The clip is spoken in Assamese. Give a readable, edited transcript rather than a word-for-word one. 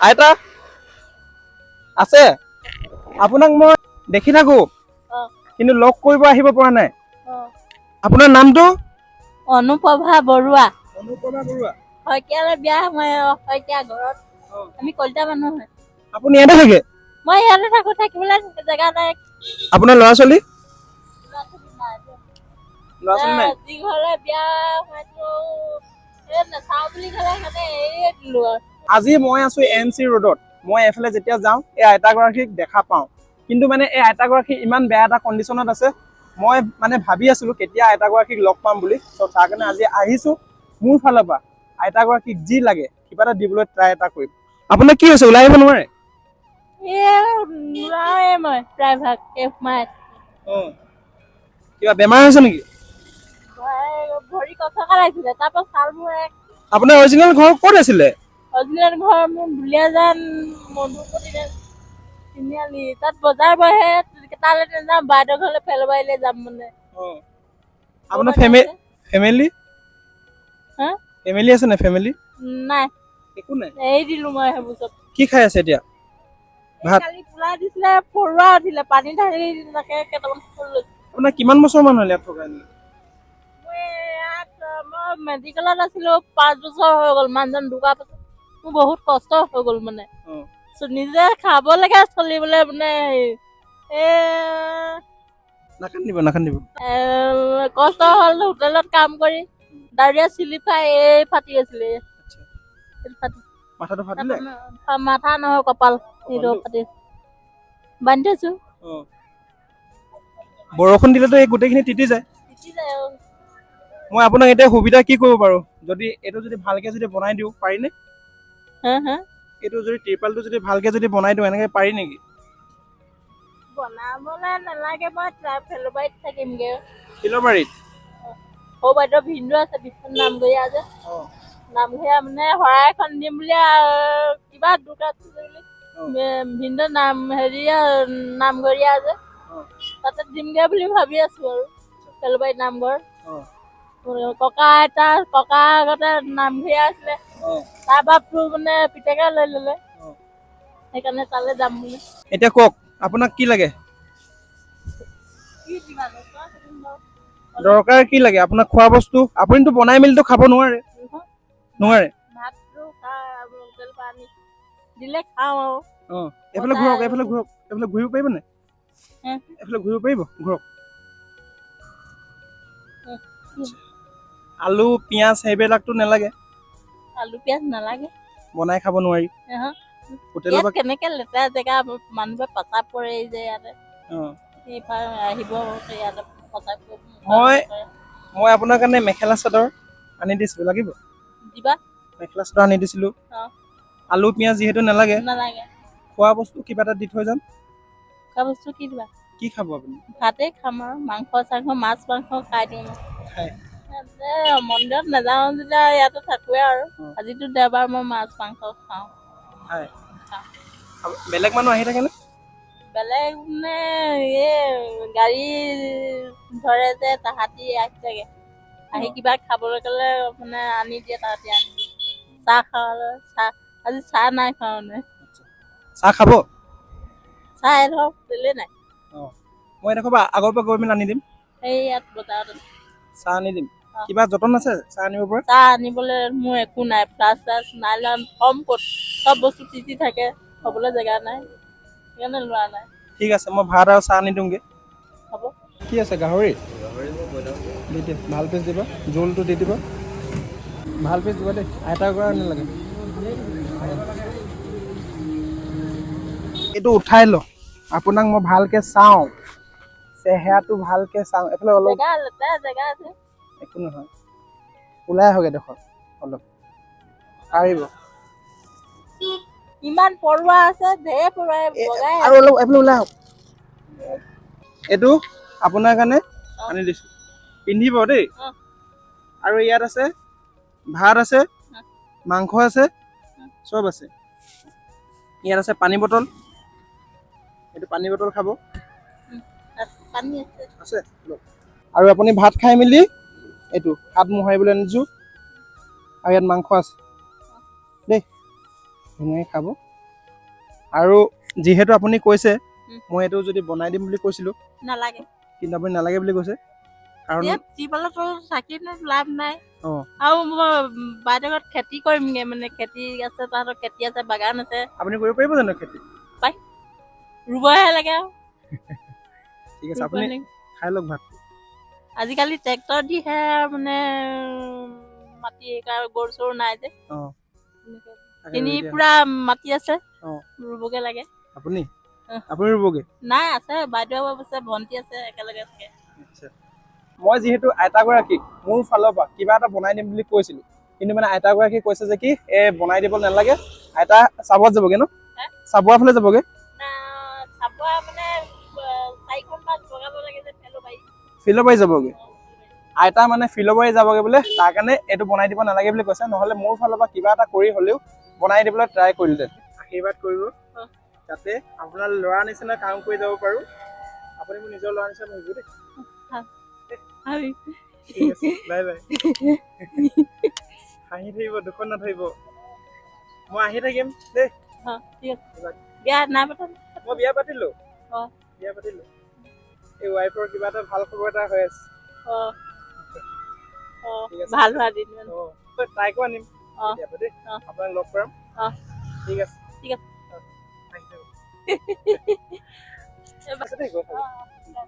আইতা আছে আপোনাক মই দেখি থাকো কিন্তু লগ কৰিব আহিব পৰা নাই আপোনাৰ নামটো অনুপ্ৰভা বৰুৱা অনুপ্ৰভা বৰুৱা শইকীয়ালৈ বিয়া মই শইকীয়া ঘৰত আমি কলিতা মানুহ হয় আপুনি ইয়াতে থাকে মই ইয়াতে থাকো থাকিবলৈ জেগা নাই আপোনাৰ ল'ৰা ছোৱালী যি ঘৰলে বিয়া হয়তো নাচাওঁ বুলি ক'লে মানে এৰিয়ে দিলো আৰু আজি মই আছো NC ৰোডত মই এফালে যেতিয়া যাওঁ এই আইতাগৰাকীক দেখা পাওঁ কিন্তু মানে এই আইতাগৰাকী ইমান বেয়া এটা কণ্ডিশ্যনত আছে মই মানে ভাবি আছিলো কেতিয়া আইতাগৰাকীক লগ পাম বুলি তো তাৰ কাৰণে আজি আহিছো মোৰ ফালৰ পৰা আইতাগৰাকীক যি লাগে কিবা এটা দিবলৈ ট্ৰাই এটা কৰিম আপোনাৰ কি হৈছে ওলাই আহিব নোৱাৰে নোৱাৰে মই প্ৰায়ভাগ সোমাই কিবা বেমাৰ হৈছে নেকি ভৰি কচকা লাগিছিলে তাৰপৰা ছাল মোৰ আপোনাৰ অৰিজিনেল ঘৰ ক'ত আছিলে অৰিজিনেল ঘৰ মোৰ দুলীয়াজান মধুপতি তিনিআলি তাত বজাৰ বহে তালৈ নাযাওঁ বাইদেউ ঘৰলৈ ফেলবাৰীলৈ যাম মানে আপোনাৰ ফেমিলি হা ফেমিলি আছে নে ফেমিলি নাই একো নাই এৰি দিলো মই সেইবোৰ চব কি খাই আছে এতিয়া ভাত কালি পোলা দিছিলে পৰুৱা উঠিলে পানী ঢালি তাকে কেইটামান ফুল লৈছো আপোনাৰ কিমান বছৰ মান হ'ল ইয়াত থকা মই মেডিকেলত আছিলো 5 বছৰ হৈ গ'ল মানুহজন ঢুকাৰ পাছত মোৰ বহুত কষ্ট হৈ গ'ল মানে নিজে খাব লাগে চলিবলৈ মানে নাকান্দিব কষ্ট হ'ল হোটেলত কাম কৰি ডায়েৰিয়া চিলিপাই ফাটি আছিলে মাথাটো ফাটিলে মাথা নহয় কপাল এইটো ফাটি বান্ধি থৈছো বৰষুণ দিলেতো এই গোটেইখিনি তিতি যায় মই আপোনাক এতিয়া সুবিধা কি কৰিব পাৰো যদি এইটো যদি ভালকে যদি বনাই দিওঁ পাৰিনে এইটো যদি ত্ৰিপালটো যদি ভালকে যদি বনাই দিওঁ এনেকে পাৰি নেকি বনাবলে নালাগে মই ফেলবাৰীত থাকিমগে ফিলবাৰীত সৌ বাইদেউ ভিন্দু আছে বিষ্ণু নামঘৰীয়া যে নামঘৰীয়া মানে শৰাই এখন দিম বুলি কিবা দোকান বুলি ভিন্দু নাম নামঘৰীয়া যে তাতে দিমগে বুলি ভাবি আছো আৰু ফেলবাৰীত নামঘৰ ককা আগতে নামঘৰীয়া আছিলে তাৰ বাপটো মানে পিতেকে লৈ ললে সেইকাৰণে তালৈ যাম বুলি এতিয়া কওক আপোনাক কি লাগে দৰকাৰ কি লাগে আপোনাক খোৱা বস্তু আপুনিতো বনাই মেলিতো খাব নোৱাৰে হোটেল পানী দিলে খাওঁ আৰু এইফালে ঘূৰক এইফালে ঘূৰিব পাৰিব নাই এইফালে ঘূৰিব পাৰিব ঘূৰক আলু পিঁয়াজ সেইবিলাকতো নালাগে আলু পিঁয়াজ নালাগে বনাই খাব নোৱাৰি হোটেলত কেনেকে লেতেৰা জেগা মানুহবোৰে পেচাব কৰে যে ইয়াতে আহিব ইয়াতে পেচাব মই আপোনাৰ কাৰণে মেখেলা চাদৰ আনি দিছিলোঁ লাগিব দিবা মেখেলা চাদৰ আনি দিছিলোঁ আলু পিঁয়াজ যিহেতু নালাগে খোৱা বস্তু কিবা এটা দি থৈ যাম খোৱা বস্তু কি দিবা কি খাব আপুনি ভাতে খাম আৰু মাংস মাছ মাংস খাই দিম মন্দিৰত নাযাওঁ যেতিয়া ইয়াতে থাকোৱে আৰু আজিতো দেওবাৰ মই মাছ মাংস খাওঁ বেলেগ মানুহ আহি থাকেনে বেলেগ মানে গাড়ী ধৰে যে তাহাঁতি আহি থাকে আহি কিবা খাবলৈ গ'লে মানে আনি দিয়ে তাহাঁতি আনি দিয়ে চাহ খাবলৈ আজি চাহ নাই খোৱা মানে চাহ খাব চাহ ধৰক দিলে নাই মই এডোখৰ আগৰ পৰা গৈ মেলি আনি দিম এই ইয়াত বজাৰত আছে চাহ আনি দিম কিবা যতন আছে চাহ আনিব পৰা চাহ আনিবলৈ মোৰ একো নাই প্লাছ নাইলন কম ক'ত চব বস্তু তিতি থাকে হ'বলৈ জেগা নাই সেইকাৰণে লোৱা নাই ঠিক আছে মই ভাত আৰু চাহ আনি দিওঁগৈ হ'ব কি আছে গাহৰি দি দিয়া ভাল পিচ দিবা জোলটো দি দিবা ভাল পিচ দিবা দেই আইতাৰ পৰা নালাগে এইটো উঠাই ল আপোনাক মই ভালকে চাওঁ চেহেৰাটো ভালকে চাওঁ এইফালে অলপ জেগা আছে একো নহয় ওলাই আহক এডোখৰ অলপ পাৰিব ইমান পৰুৱা আছে ঢেৰ পৰুৱা বগাই আৰু অলপ এইফালে ওলাই আহক এইটো আপোনাৰ কাৰণে আনি দিছোঁ পিন্ধিব দেই আৰু ইয়াত আছে ভাত আছে মাংস আছে চব আছে ইয়াত আছে পানী বটল এইটো পানী বটল খাব আছে আৰু আপুনি ভাত খাই মেলি এইটো হাত মোহাৰিবলৈ আনিছোঁ আৰু ইয়াত মাংস আছে দেই ধুনীয়াকৈ খাব আৰু যিহেতু আপুনি কৈছে উম। মই এইটো যদি বনাই দিম বুলি কৈছিলোঁ নালাগে কিন্তু আপুনি নালাগে বুলি কৈছে কাৰণ টিউবৱেলৰ তলত থাকি লাভ নাই অঁ আৰু মই বাইদেউৰ ঘৰত খেতি কৰিমগে মানে খেতি আছে তাহাঁতৰ খেতি আছে বাগান আছে আপুনি কৰিব পাৰিব জানো খেতি ৰুবহে লাগে আৰু ঠিক আছে ৰুব আপুনি লাগে। খাই লওক ভাত আজিকালি ট্ৰেক্টৰ দিহে মানে মাটি আৰু গৰু চৰু নাই যে অঁ তিনি পুৰা মাটি আছে অঁ ৰুবগে লাগে আপুনি অঁ। আপুনি ৰুবগৈ নাই আছে বাইদেউ আছে ভণ্টি আছে একেলগে থাকে আচ্ছা মই যিহেতু আইতাগৰাকীক মোৰ ফালৰ পৰা কিবা এটা বনাই দিম বুলি কৈছিলোঁ কিন্তু মানে আইতাগৰাকী কৈছে যে কি বনাই দিব নালাগে আইতা চাবুৱাত যাবগৈ ন চাবুৱাৰ ফালে যাবগৈ চাবোৱা মানে 4খন বাছ বগাব লাগে যে ফিলবাৰী যাবগৈ আইতা মানে ফিলবাৰী যাবগৈ বোলে তাৰ কাৰণে এইটো বনাই দিব নালাগে বুলি কৈছে নহ'লে মোৰ ফালৰ পৰা কিবা এটা কৰি হ'লেও বনাই দিবলৈ ট্ৰাই কৰিলোঁহেঁতেন আশীৰ্বাদ কৰিব যাতে আপোনাৰ ল'ৰা নিচিনা কাম কৰি যাব পাৰোঁ আপুনি মোৰ নিজৰ ল'ৰা নিচিনা ভাবিব দেই ঠিক আছে বাই বাই হাঁহি থাকিব দুখন নাথাকিব মই আহি থাকিম দেই ঠিক আছে বিয়া নাই পতা মই বিয়া পাতিলোঁ অঁ বিয়া পাতিলোঁ এই ৱাইফৰ কিবা এটা ভাল খবৰ এটা হৈ আছে অঁ অঁ ঠিক আছে ভাল হোৱা দিন অঁ তাইকো আনিম অঁ কেতিয়াবা দেই অঁ আপোনাক লগ কৰাম অঁ ঠিক আছে ঠিক আছে আহি থাকক। আছে দেই গৈ থাকক। অঁ